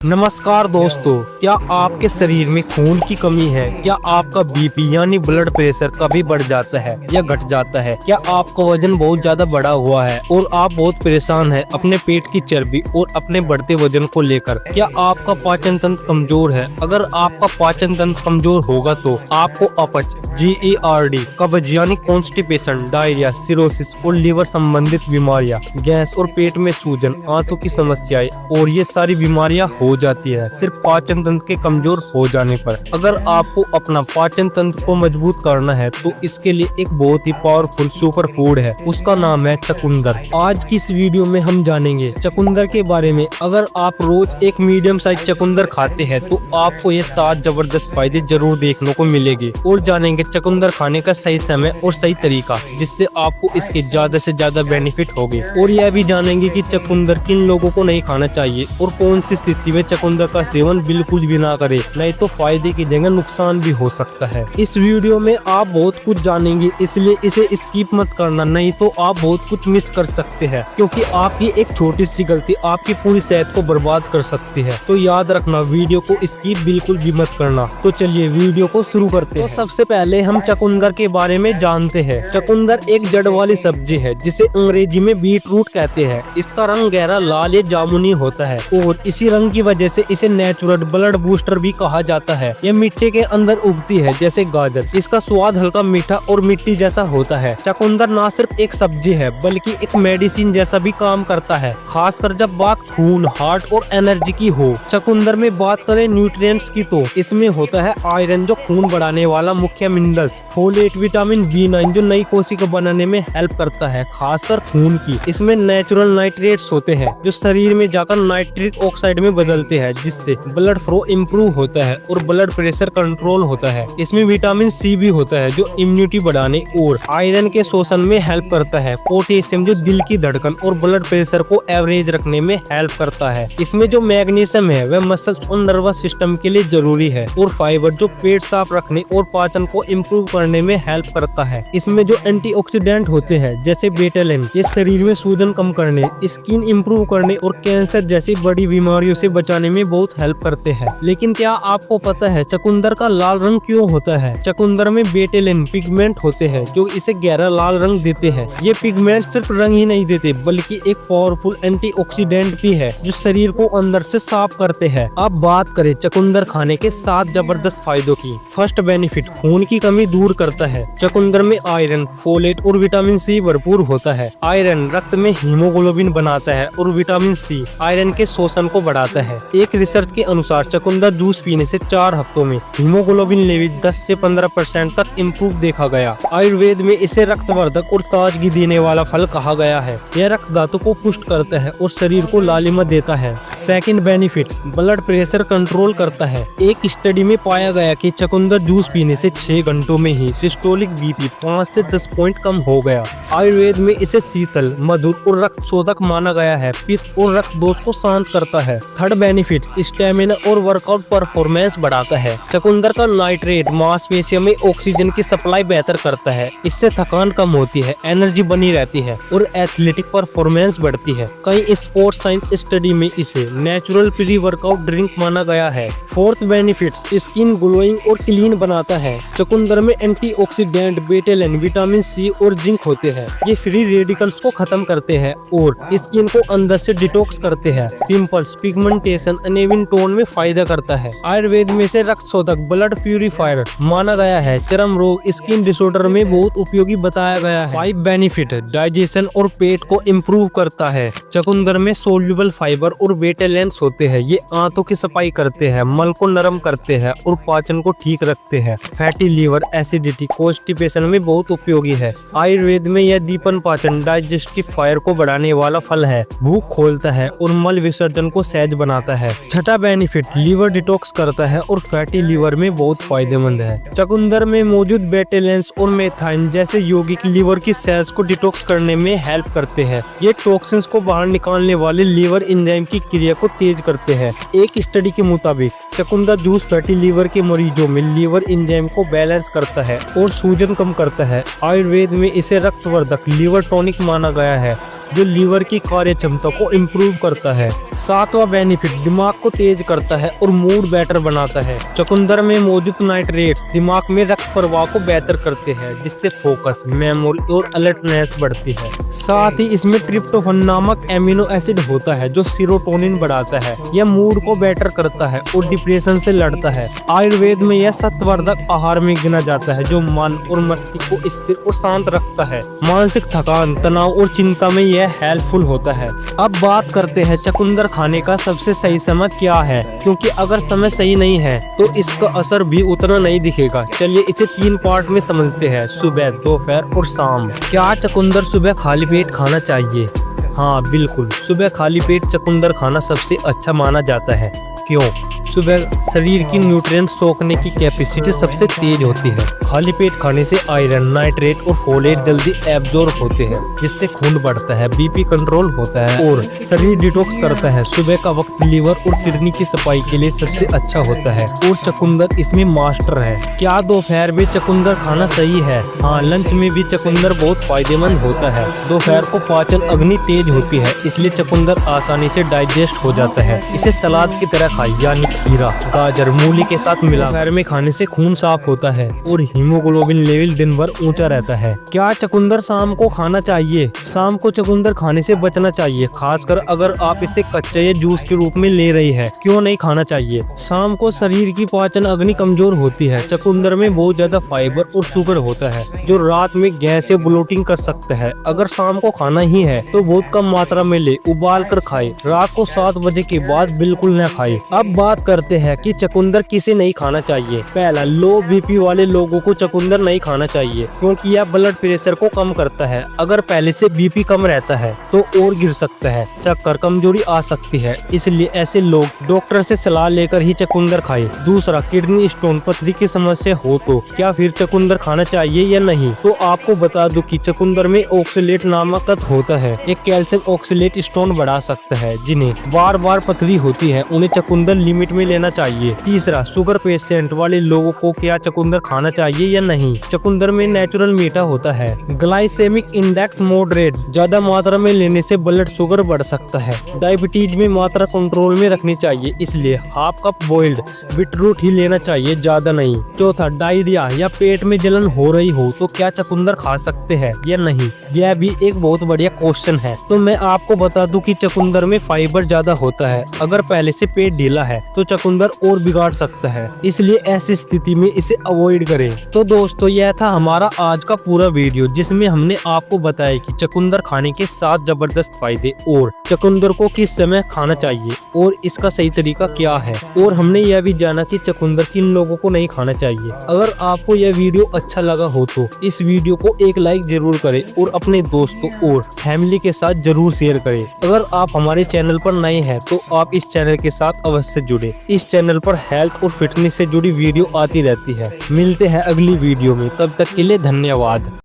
नमस्कार दोस्तों, क्या आपके शरीर में खून की कमी है? क्या आपका बीपी यानी ब्लड प्रेशर कभी बढ़ जाता है या घट जाता है? क्या आपका वजन बहुत ज्यादा बढ़ा हुआ है और आप बहुत परेशान हैं अपने पेट की चर्बी और अपने बढ़ते वजन को लेकर? क्या आपका पाचन तंत्र कमजोर है? अगर आपका पाचन तंत्र कमजोर होगा तो आपको अपच, GERD, कब्ज यानी कॉन्स्टिपेशन, डायरिया, सिरोसिस और लीवर संबंधित बीमारियां, गैस और पेट में सूजन, आंतों की समस्याएं और ये सारी बीमारियां हो जाती है सिर्फ पाचन तंत्र के कमजोर हो जाने पर। अगर आपको अपना पाचन तंत्र को मजबूत करना है तो इसके लिए एक बहुत ही पावरफुल सुपर फूड है, उसका नाम है चकुंदर। आज की इस वीडियो में हम जानेंगे चकुंदर के बारे में। अगर आप रोज एक मीडियम साइज चकुंदर खाते हैं तो आपको ये 7 जबरदस्त फायदे जरूर देखने को मिलेंगे और जानेंगे चकुंदर खाने का सही समय और सही तरीका, जिससे आपको इसके ज्यादा से ज्यादा बेनिफिट होंगे। और यह भी जानेंगे कि चकुंदर किन लोगों को नहीं खाना चाहिए और कौन सी स्थिति में चकुंदर का सेवन बिल्कुल भी ना करें, नहीं तो फायदे की जगह नुकसान भी हो सकता है। इस वीडियो में आप बहुत कुछ जानेंगे, इसलिए इसे स्किप मत करना, नहीं तो आप बहुत कुछ मिस कर सकते हैं, क्योंकि आपकी एक छोटी सी गलती आपकी पूरी सेहत को बर्बाद कर सकती है। तो याद रखना, वीडियो को स्किप बिल्कुल भी मत करना। तो चलिए वीडियो को शुरू करते हैं। तो सबसे पहले हम चकुंदर के बारे में जानते हैं। चकुंदर एक जड़ वाली सब्जी है जिसे अंग्रेजी में बीट रूट कहते हैं। इसका रंग गहरा लाल या जामुनी होता है और इसी रंग की वजह से इसे नेचुरल ब्लड बूस्टर भी कहा जाता है। यह मिट्टी के अंदर उगती है जैसे गाजर। इसका स्वाद हल्का मीठा और मिट्टी जैसा होता है। चकुंदर न सिर्फ एक सब्जी है बल्कि एक मेडिसिन जैसा भी काम करता है, खासकर जब बात खून, हार्ट और एनर्जी की हो। चकुंदर में बात करें न्यूट्रिएंट्स की तो इसमें होता है आयरन, जो खून बढ़ाने वाला मुख्य मिनरल्स, फोलेट, विटामिन B9 जो नई कोशिका बनाने में हेल्प करता है, खासकर खून की। इसमें नेचुरल नाइट्रेट्स होते हैं जो शरीर में जाकर नाइट्रिक ऑक्साइड में बदलते हैं, जिससे ब्लड फ्लो इम्प्रूव होता है और ब्लड प्रेशर कंट्रोल होता है। इसमें विटामिन C भी होता है जो इम्यूनिटी बढ़ाने और आयरन के शोषण में हेल्प करता है। पोटेशियम जो दिल की धड़कन और ब्लड प्रेशर को एवरेज रखने में हेल्प करता है। इसमें जो मैग्नीशियम है वह मसल्स और नर्वस सिस्टम के लिए जरूरी है। और फाइबर जो पेट साफ रखने और पाचन को इम्प्रूव करने में हेल्प करता है। इसमें जो एंटीऑक्सीडेंट होते हैं जैसे बेटालिन, ये शरीर में सूजन कम करने, स्किन इम्प्रूव करने और कैंसर जैसी बड़ी बीमारियों से बचाने में बहुत हेल्प करते हैं। लेकिन क्या आपको पता है चकुंदर का लाल रंग क्यों होता है? चकुंदर में बेटालिन पिगमेंट होते हैं जो इसे गहरा लाल रंग देते हैं। ये पिगमेंट सिर्फ रंग ही नहीं देते बल्कि एक पावरफुल एंटीऑक्सीडेंट भी है जो शरीर को अंदर से साफ करते हैं। अब बात करें चकुंदर खाने के 7 जबरदस्त फायदों की। फर्स्ट बेनिफिट, खून की कमी दूर करता है। चकुंदर में आयरन, फोलेट और विटामिन C भरपूर होता है। आयरन रक्त में हीमोग्लोबिन बनाता है और विटामिन C आयरन के शोषण को बढ़ाता है। एक रिसर्च के अनुसार चकुंदर जूस पीने से 4 हफ्तों में हीमोग्लोबिन लेवल 10 से 15% तक इम्प्रूव देखा गया। आयुर्वेद में इसे रक्तवर्धक और ताजगी देने वाला फल कहा गया है। यह रक्त धातु को पुष्ट करता है और शरीर को लालिमा देता है। Second benefit, blood pressure control करता है। एक स्टडी में पाया गया कि चकुंदर जूस पीने से 6 घंटों में ही सिस्टोलिक बीपी 5 से 10 पॉइंट कम हो गया। आयुर्वेद में इसे शीतल, मधुर और रक्त शोधक माना गया है। पित्त और रक्त दोष को शांत करता है। थर्ड बेनिफिट, स्टेमिना और वर्कआउट परफॉर्मेंस बढ़ाता है। चकुंदर का नाइट्रेट मांसपेशियों में ऑक्सीजन की सप्लाई बेहतर करता है। इससे थकान कम होती है, एनर्जी बनी रहती है और एथलेटिक परफॉर्मेंस बढ़ती है। कई स्पोर्ट्स साइंस स्टडी में इसे नेचुरल प्री वर्कआउट ड्रिंक माना गया है। फोर्थ बेनिफिट, स्किन ग्लोइंग और क्लीन बनाता है। चकुंदर में एंटीऑक्सीडेंट, बेटालिन, विटामिन C और जिंक होते हैं। ये फ्री रेडिकल्स को खत्म करते हैं और स्किन को अंदर से डिटॉक्स करते हैं। पिंपल्स, पिगमेंटेशन, अनइवन टोन में फायदा करता है। आयुर्वेद में से रक्त शोधक, ब्लड प्यूरिफायर माना गया है। चर्म रोग, स्किन डिसऑर्डर में बहुत उपयोगी बताया गया है। 5 बेनिफिट, डाइजेशन और पेट को इम्प्रूव करता है। चकुंदर में सोल्यूबल फाइबर और बेटालिन्स होते हैं। ये आंतों की सफाई करते हैं, मल को नरम करते हैं और पाचन को ठीक रखते हैं। फैटी लीवर, एसिडिटी, कॉन्स्टिपेशन में बहुत उपयोगी है। आयुर्वेद में यह दीपन पाचन, डाइजेस्टिव फायर को बढ़ाने वाला फल है। भूख खोलता है और मल विसर्जन को सहज बनाता है। छठा बेनिफिट, लीवर डिटॉक्स करता है और फैटी लीवर में बहुत फायदेमंद है। चकुंदर में मौजूद बेटालिन्स और मेथाइन जैसे यौगिक लीवर की सेल्स को डिटॉक्स करने में हेल्प करते हैं। ये टॉक्सिन्स को बाहर निकालने वाले लीवर एंजाइम की क्रिया को तेज करते हैं। एक स्टडी के मुताबिक चुकंदर जूस फैटी लीवर के मरीजों में लीवर एंजाइम को बैलेंस करता है और सूजन कम करता है। आयुर्वेद में इसे रक्तवर्धक लीवर टॉनिक माना गया है जो लीवर की कार्य क्षमता को इम्प्रूव करता है। सातवां बेनिफिट दिमाग को तेज करता है और मूड बेटर बनाता है। चुकंदर में मौजूद नाइट्रेट्स दिमाग में रक्त प्रवाह को बेहतर करते हैं जिससे फोकस, मेमोरी और अलर्टनेस बढ़ती है। साथ ही इसमें ट्रिप्टोफन नामक एमिनो एसिड होता है जो सीरोटोनिन बढ़ाता है। यह मूड को बेटर करता है और डिप्रेशन से लड़ता है। आयुर्वेद में यह सत्वर्धक आहार में गिना जाता है जो मन और मस्तिष्क को स्थिर और शांत रखता है। मानसिक थकान, तनाव और चिंता में यह हेल्पफुल होता है। अब बात करते हैं चुकंदर खाने का सबसे सही समय क्या है, क्योंकि अगर समय सही नहीं है तो इसका असर भी उतना नहीं दिखेगा। चलिए इसे 3 पार्ट में समझते हैं, सुबह, दोपहर और शाम। क्या चुकंदर सुबह खाली पेट खाना चाहिए? हाँ बिल्कुल, सुबह खाली पेट चुकंदर खाना सबसे अच्छा माना जाता है। क्यों? सुबह शरीर की न्यूट्रिएंट्स सोखने की कैपेसिटी सबसे तेज होती है। खाली पेट खाने से आयरन, नाइट्रेट और फोलेट जल्दी एब्जॉर्ब होते हैं जिससे खून बढ़ता है, बीपी कंट्रोल होता है और शरीर डिटॉक्स करता है। सुबह का वक्त लीवर और किडनी की सफाई के लिए सबसे अच्छा होता है और चुकंदर इसमें मास्टर है। क्या दोपहर में चुकंदर खाना सही है? हाँ, लंच में भी चुकंदर बहुत फायदेमंद होता है। दोपहर को पाचन अग्नि तेज होती है इसलिए चुकंदर आसानी से डाइजेस्ट हो जाता है। इसे सलाद की तरह खाएं, यानी खीरा, गाजर, मूली के साथ मिला दोपहर में खाने से खून साफ होता है और हीमोग्लोबिन लेवल दिन भर ऊंचा रहता है। क्या चुकंदर शाम को खाना चाहिए? शाम को चुकंदर खाने से बचना चाहिए, खासकर अगर आप इसे कच्चे या जूस के रूप में ले रही है। क्यों नहीं खाना चाहिए? शाम को शरीर की पाचन अग्नि कमजोर होती है। चुकंदर में बहुत ज्यादा फाइबर और शुगर होता है जो रात में गैस या ब्लोटिंग कर सकता है। अगर शाम को खाना ही है तो बहुत कम मात्रा में ले, उबाल कर खाए। रात को 7 बजे के बाद बिल्कुल न खाए। अब बात करते हैं कि चुकंदर किसे नहीं खाना चाहिए। पहला, लो बीपी वाले लोगों को चुकंदर नहीं खाना चाहिए क्योंकि यह ब्लड प्रेशर को कम करता है। अगर पहले से बीपी कम रहता है तो और गिर सकता है, चक्कर, कमजोरी आ सकती है, इसलिए ऐसे लोग डॉक्टर से सलाह लेकर ही चुकंदर खाएं। दूसरा, किडनी स्टोन, पथरी की समस्या हो तो क्या फिर चुकंदर खाना चाहिए या नहीं? तो आपको बता दूं कि चुकंदर में ऑक्सलेट नामक तत्व होता है। एक कैल्शियम ऑक्सलेट स्टोन बढ़ा सकता है। जिन्हें बार बार पथरी होती है उन्हें चुकंदर लिमिट में लेना चाहिए। तीसरा, शुगर पेशेंट वाले लोगों को क्या चुकंदर खाना चाहिए या नहीं? चुकंदर में नेचुरल मीठा होता है। ग्लाइसेमिक इंडेक्स मॉडरेट, ज्यादा मात्रा में लेने से ब्लड शुगर बढ़ सकता है। डायबिटीज में मात्रा कंट्रोल में रखनी चाहिए, इसलिए हाफ कप बॉइल्ड बीटरूट ही लेना चाहिए, ज्यादा नहीं। चौथा, डायरिया या पेट में जलन हो रही हो तो क्या चुकंदर खा सकते हैं या नहीं? यह भी एक बहुत बढ़िया क्वेश्चन है। तो मैं आपको बता दूं कि चुकंदर में फाइबर ज्यादा होता है। अगर पहले से पेट ढीला है तो चुकंदर और बिगाड़ सकता है, इसलिए ऐसी स्थिति में इसे अवॉइड करें। तो दोस्तों, यह था हमारा आज का पूरा वीडियो जिसमें हमने आपको बताया कि चुकंदर खाने के 7 जबरदस्त फायदे और चुकंदर को किस समय खाना चाहिए और इसका सही तरीका क्या है। और हमने यह भी जाना कि चुकंदर किन लोगों को नहीं खाना चाहिए। अगर आपको यह वीडियो अच्छा लगा हो तो इस वीडियो को एक लाइक जरूर करें और अपने दोस्तों और फैमिली के साथ जरूर शेयर करें। अगर आप हमारे चैनल पर नए हैं तो आप इस चैनल के साथ अवश्य जुड़े। इस चैनल पर हेल्थ और फिटनेस से जुड़ी वीडियो आती रहती है। मिलते हैं अगली वीडियो में, तब तक के लिए धन्यवाद।